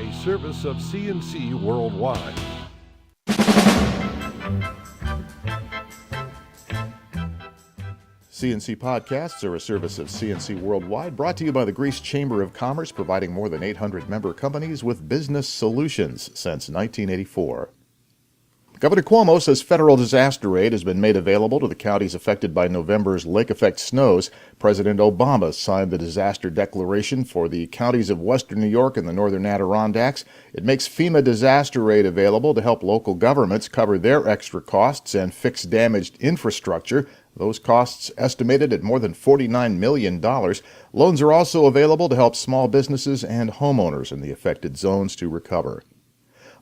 a service of CNC Worldwide. CNC Podcasts are a service of CNC Worldwide, brought to you by the Greece Chamber of Commerce, providing more than 800 member companies with business solutions since 1984. Governor Cuomo says federal disaster aid has been made available to the counties affected by November's lake-effect snows. President Obama signed the disaster declaration for the counties of western New York and the northern Adirondacks. It makes FEMA disaster aid available to help local governments cover their extra costs and fix damaged infrastructure. Those costs estimated at more than $49 million. Loans are also available to help small businesses and homeowners in the affected zones to recover.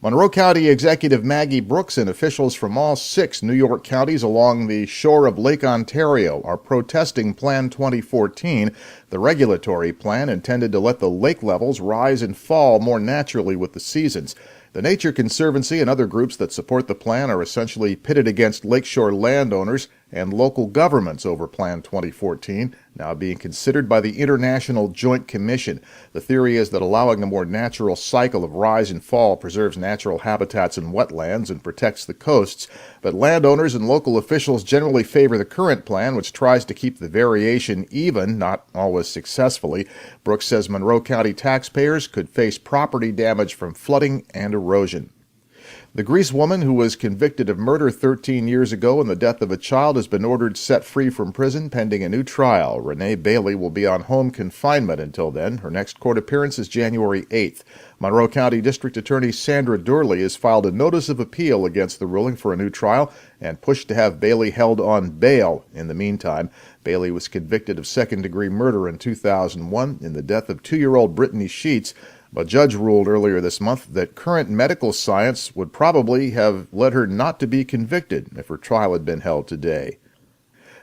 Monroe County Executive Maggie Brooks and officials from all 6 New York counties along the shore of Lake Ontario are protesting Plan 2014, the regulatory plan intended to let the lake levels rise and fall more naturally with the seasons. The Nature Conservancy and other groups that support the plan are essentially pitted against lakeshore landowners and local governments over Plan 2014, now being considered by the International Joint Commission. The theory is that allowing a more natural cycle of rise and fall preserves natural habitats and wetlands and protects the coasts, but landowners and local officials generally favor the current plan, which tries to keep the variation even, not always successfully. Brooks says Monroe County taxpayers could face property damage from flooding and erosion. The Greece woman who was convicted of murder 13 years ago and the death of a child has been ordered set free from prison pending a new trial. Renee Bailey will be on home confinement until then. Her next court appearance is January 8th. Monroe County District Attorney Sandra Durley has filed a notice of appeal against the ruling for a new trial and pushed to have Bailey held on bail. In the meantime, Bailey was convicted of second-degree murder in 2001 in the death of 2-year-old Brittany Sheets. A judge ruled earlier this month that current medical science would probably have led her not to be convicted if her trial had been held today.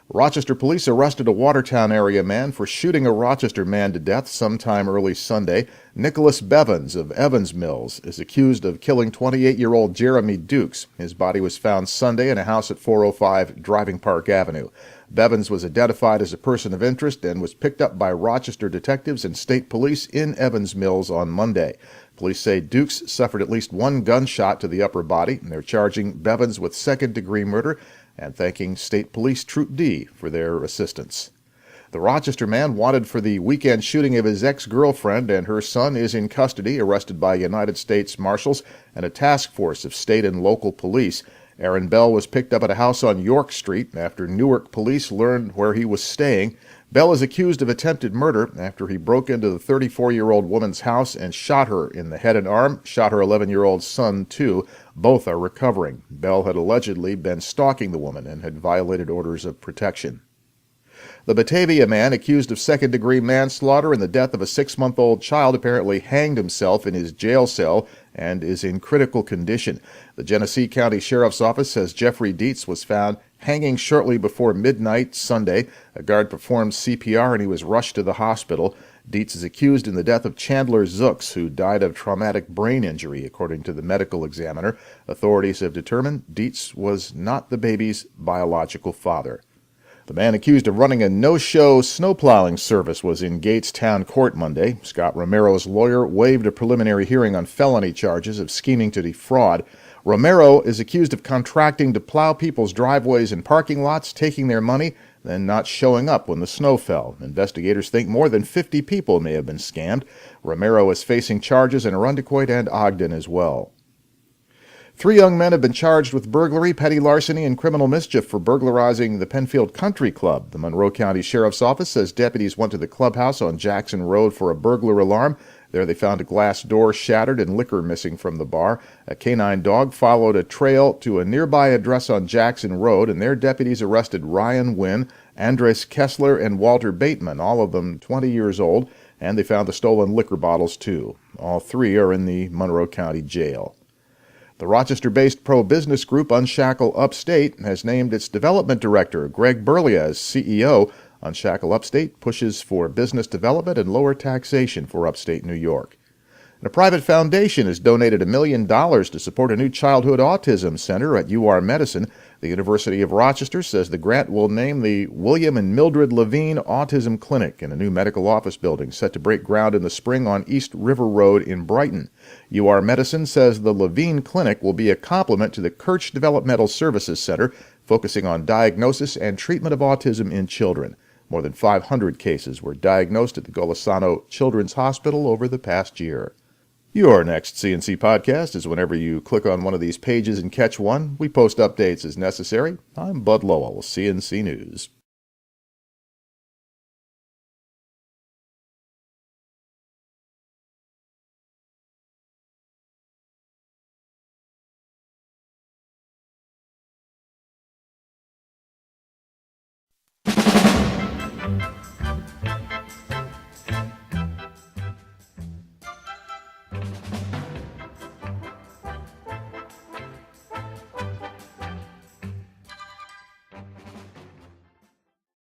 Rochester police arrested a Watertown area man for shooting a Rochester man to death sometime early Sunday. Nicholas Bevins of Evans Mills is accused of killing 28-year-old Jeremy Dukes. His body was found Sunday in a house at 405 Driving Park Avenue. Bevins was identified as a person of interest and was picked up by Rochester detectives and state police in Evans Mills on Monday. Police say Dukes suffered at least 1 gunshot to the upper body, and they're charging Bevins with second-degree murder and thanking State Police Troop D for their assistance. The Rochester man wanted for the weekend shooting of his ex-girlfriend and her son is in custody, arrested by United States Marshals and a task force of state and local police. Aaron Bell was picked up at a house on York Street after Newark police learned where he was staying. Bell is accused of attempted murder after he broke into the 34-year-old woman's house and shot her in the head and arm, shot her 11-year-old son, too. Both are recovering. Bell had allegedly been stalking the woman and had violated orders of protection. The Batavia man accused of second-degree manslaughter in the death of a 6-month-old child apparently hanged himself in his jail cell and is in critical condition. The Genesee County Sheriff's Office says Jeffrey Dietz was found hanging shortly before midnight Sunday. A guard performed CPR and he was rushed to the hospital. Dietz is accused in the death of Chandler Zooks, who died of traumatic brain injury, according to the medical examiner. Authorities have determined Dietz was not the baby's biological father. The man accused of running a no-show snowplowing service was in Gates Town Court Monday. Scott Romero's lawyer waived a preliminary hearing on felony charges of scheming to defraud. Romero is accused of contracting to plow people's driveways and parking lots, taking their money, then not showing up when the snow fell. Investigators think more than 50 people may have been scammed. Romero is facing charges in Arundecoit and Ogden as well. 3 young men have been charged with burglary, petty larceny, and criminal mischief for burglarizing the Penfield Country Club. The Monroe County Sheriff's Office says deputies went to the clubhouse on Jackson Road for a burglar alarm. There they found a glass door shattered and liquor missing from the bar. A canine dog followed a trail to a nearby address on Jackson Road, and their deputies arrested Ryan Wynn, Andres Kessler, and Walter Bateman, all of them 20 years old, and they found the stolen liquor bottles too. All 3 are in the Monroe County Jail. The Rochester-based pro-business group Unshackle Upstate has named its development director, Greg Burley, as CEO. Unshackle Upstate pushes for business development and lower taxation for upstate New York. A private foundation has donated $1 million to support a new childhood autism center at UR Medicine. The University of Rochester says the grant will name the William and Mildred Levine Autism Clinic in a new medical office building set to break ground in the spring on East River Road in Brighton. UR Medicine says the Levine Clinic will be a complement to the Kirch Developmental Services Center, focusing on diagnosis and treatment of autism in children. More than 500 cases were diagnosed at the Golisano Children's Hospital over the past year. Your next CNC podcast is whenever you click on one of these pages and catch one. We post updates as necessary. I'm Bud Lowell, CNC News.